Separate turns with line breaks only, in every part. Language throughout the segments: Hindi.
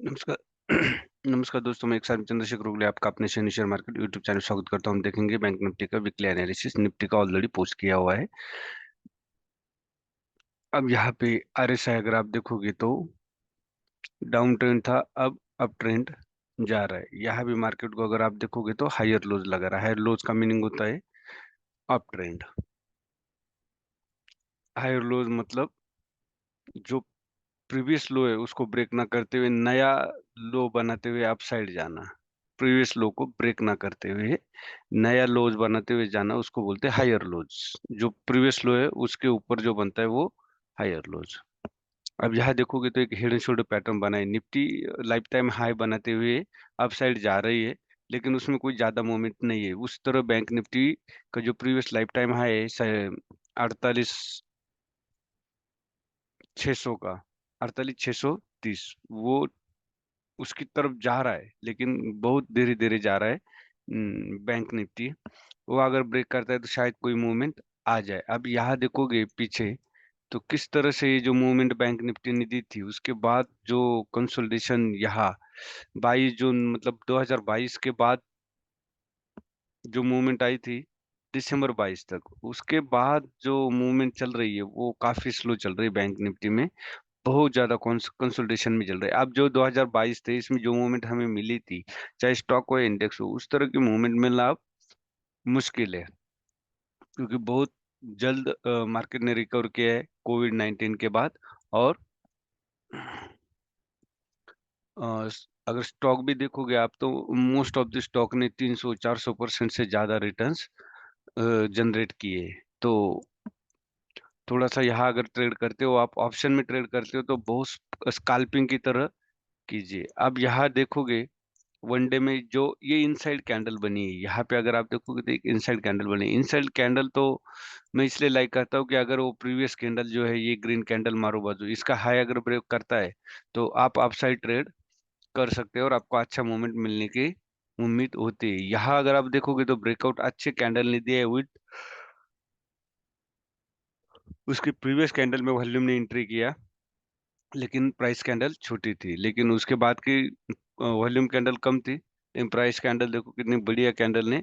नमस्कार। नमस्कार दोस्तों, मैं एक साथ चंद्रशेखर उगले आपका अपने Shani share market YouTube channel स्वागत करता हूँ। हम देखेंगे बैंक निफ्टी का वीकली एनालिसिस। निफ्टी का ऑलरेडी पोस्ट किया हुआ है। अब यहाँ पे आरएसआई अगर आप देखोगे तो डाउन ट्रेंड था, अब अप ट्रेंड जा रहा है। यहाँ भी मार्केट को अगर आप देखोगे तो हायर लोज लगा रहा है। हायर लोज का मीनिंग होता है अप ट्रेंड। हायर लोज मतलब जो प्रीवियस लो है उसको ब्रेक ना करते हुए नया लो बनाते हुए अप साइड जाना। प्रीवियस लो को ब्रेक ना करते हुए नया लोज बनाते हुए जाना, उसको बोलते हैं हायर लोज। जो प्रीवियस लो है उसके ऊपर जो बनता है वो हायर लोज। अब यहाँ देखोगे तो एक हेड एंड शोल्डर पैटर्न बना है। निफ्टी लाइफ टाइम हाई बनाते हुए अप साइड जा रही है, लेकिन उसमें कोई ज्यादा मूवमेंट नहीं है। उस तरह बैंक निफ्टी का जो प्रीवियस लाइफ टाइम हाई है 48,600 का, 48,630, वो उसकी तरफ जा रहा है, लेकिन बहुत धीरे धीरे जा रहा है। बैंक निफ्टी वो अगर ब्रेक करता है तो शायद कोई मूवमेंट आ जाए। अब यहाँ देखोगे पीछे तो किस तरह से ये जो मूवमेंट बैंक निफ्टी ने दी थी, उसके बाद जो कंसोलिडेशन यहाँ 22 जून मतलब 2022 के बाद जो मूवमेंट आई थी दिसंबर 22 तक, उसके बाद जो मूवमेंट चल रही है वो काफी स्लो चल रही है। बैंक निफ्टी में बहुत ज्यादा कंसोलिडेशन में चल रहा है। अब जो 2022 थे इसमें जो मूवमेंट हमें मिली थी, चाहे स्टॉक हो इंडेक्स हो, उस तरह की मूवमेंट मिलना अब मुश्किल है, क्योंकि बहुत जल्द मार्केट ने रिकवर किया है कोविड-19 के बाद। और अगर स्टॉक भी देखोगे आप तो मोस्ट ऑफ द स्टॉक ने 300-400% से ज्यादा रिटर्न्स जनरेट किए। तो थोड़ा सा यहाँ अगर ट्रेड करते हो, आप ऑप्शन में ट्रेड करते हो तो बहुत स्कैल्पिंग की तरह कीजिए। अब यहाँ देखोगे वनडे में जो ये इनसाइड कैंडल बनी है, यहाँ पे अगर आप देखोगे तो एक इनसाइड कैंडल बनी है। इनसाइड कैंडल तो मैं इसलिए लाइक करता हूँ कि अगर वो प्रीवियस कैंडल जो है, ये ग्रीन कैंडल मारो बाजू, इसका हाई अगर ब्रेक करता है तो आप अपसाइड ट्रेड कर सकते हो और आपको अच्छा मूवमेंट मिलने की उम्मीद होती है। यहाँ अगर आप देखोगे तो ब्रेकआउट अच्छे कैंडल ने दिया है विद उसकी प्रीवियस कैंडल में वॉल्यूम ने एंट्री किया, लेकिन प्राइस कैंडल छोटी थी। लेकिन उसके बाद की वॉल्यूम कैंडल कम थी, लेकिन प्राइस कैंडल देखो कितनी बढ़िया कैंडल ने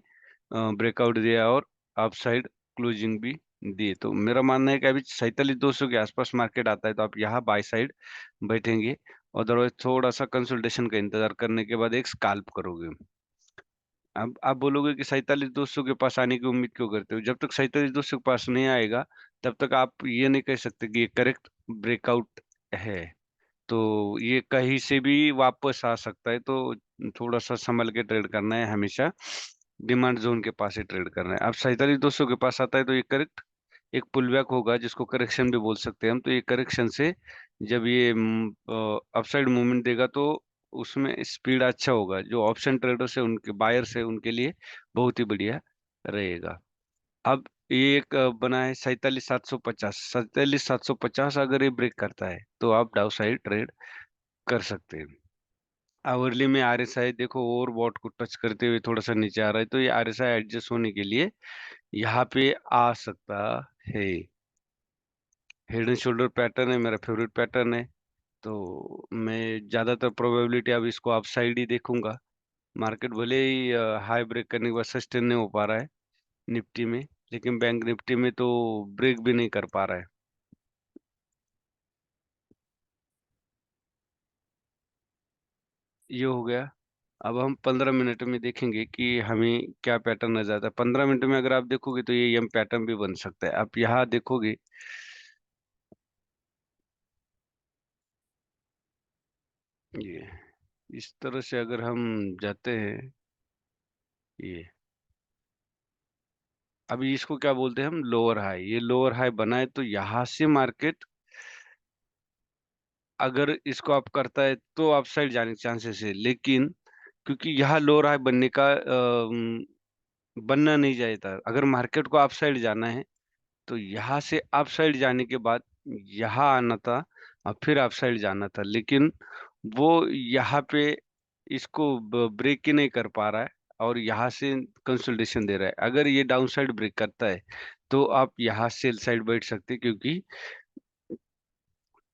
ब्रेकआउट दिया और अपसाइड क्लोजिंग भी दी। तो मेरा मानना है कि अभी 47,200 के आसपास मार्केट आता है तो आप यहाँ बाय साइड बैठेंगे। अदरवाइज थोड़ा सा कंसल्टेशन का इंतजार करने के बाद एक स्कैल्प करोगे। अब आप बोलोगे कि 47,200 के पास आने की उम्मीद क्यों करते हो? जब तक 47,200 के पास नहीं आएगा तब तक आप ये नहीं कह सकते कि ये करेक्ट ब्रेकआउट है। तो ये कहीं से भी वापस आ सकता है, तो थोड़ा सा संभल के ट्रेड करना है। हमेशा डिमांड जोन के पास ही ट्रेड करना है। अब 47,200 के पास आता है तो ये करेक्ट एक पुल बैक होगा, जिसको करेक्शन भी बोल सकते हैं हम। तो ये करेक्शन से जब ये अपसाइड मूवमेंट देगा तो उसमें स्पीड अच्छा होगा। जो ऑप्शन ट्रेडर्स है, उनके बायर्स है, उनके लिए बहुत ही बढ़िया रहेगा। अब ये एक बना है 47,750। 47,750 अगर ये ब्रेक करता है तो आप डाउ साइड ट्रेड कर सकते हैं। आवरली में आरएसआई देखो ओवरबॉट को टच करते हुए थोड़ा सा नीचे आ रहा है, तो ये आरएसआई एडजस्ट होने के लिए यहाँ पे आ सकता है। हेड एंड शोल्डर पैटर्न है, मेरा फेवरेट पैटर्न है। तो मैं ज्यादातर प्रोबेबिलिटी अब इसको अप साइड ही देखूंगा। मार्केट भले ही हाई ब्रेक करने के बाद सस्टेन नहीं हो पा रहा है निफ्टी में, लेकिन बैंक निफ्टी में तो ब्रेक भी नहीं कर पा रहा है। ये हो गया। अब हम 15 मिनट में देखेंगे कि हमें क्या पैटर्न नजर आता है। 15 मिनट में अगर आप देखोगे तो ये एम पैटर्न भी बन सकता है। आप यहाँ देखोगे ये इस तरह से अगर हम जाते हैं, ये अभी इसको क्या बोलते हैं हम, लोअर हाई। ये लोअर हाई बना है तो यहाँ से मार्केट अगर इसको अप करता है तो अपसाइड जाने के चांसेस है। लेकिन क्योंकि यहाँ लोअर हाई बनने का बनना नहीं चाहिए था। अगर मार्केट को अपसाइड जाना है तो यहाँ से अप साइड जाने के बाद यहाँ आना था और फिर अप साइड जाना था, लेकिन वो यहाँ पे इसको ब्रेक ही नहीं कर पा रहा है और यहाँ से कंसोलिडेशन दे रहा है। अगर ये डाउन साइड ब्रेक करता है तो आप यहाँ सेल साइड बैठ सकते हैं, क्योंकि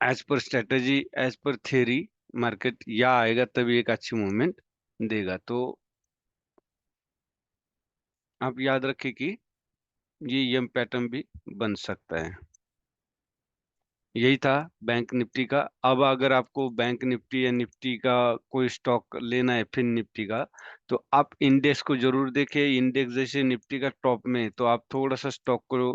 as per strategy, as per theory, market या आएगा तभी एक अच्छी मूवमेंट देगा। तो आप याद रखें कि ये एम पैटर्न भी बन सकता है। यही था बैंक निफ्टी का। अब अगर आपको बैंक निफ्टी या निफ्टी का कोई स्टॉक लेना है, फिन निफ्टी का, तो आप इंडेक्स को जरूर देखें। इंडेक्स जैसे निफ्टी का टॉप में है, तो आप थोड़ा सा स्टॉक को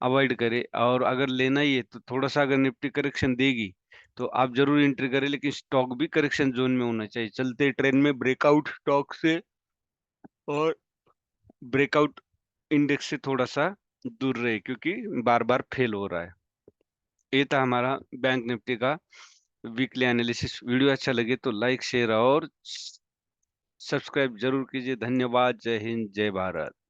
अवॉइड करें। और अगर लेना ही है तो थोड़ा सा, अगर निफ्टी करेक्शन देगी तो आप जरूर एंट्री करें, लेकिन स्टॉक भी करेक्शन जोन में होना चाहिए। चलते ट्रेंड में ब्रेकआउट स्टॉक से और ब्रेकआउट इंडेक्स से थोड़ा सा दूर रहे, क्योंकि बार बार फेल हो रहा है। ये था हमारा बैंक निफ्टी का वीकली एनालिसिस। वीडियो अच्छा लगे तो लाइक, शेयर और सब्सक्राइब जरूर कीजिए। धन्यवाद। जय हिंद, जय भारत।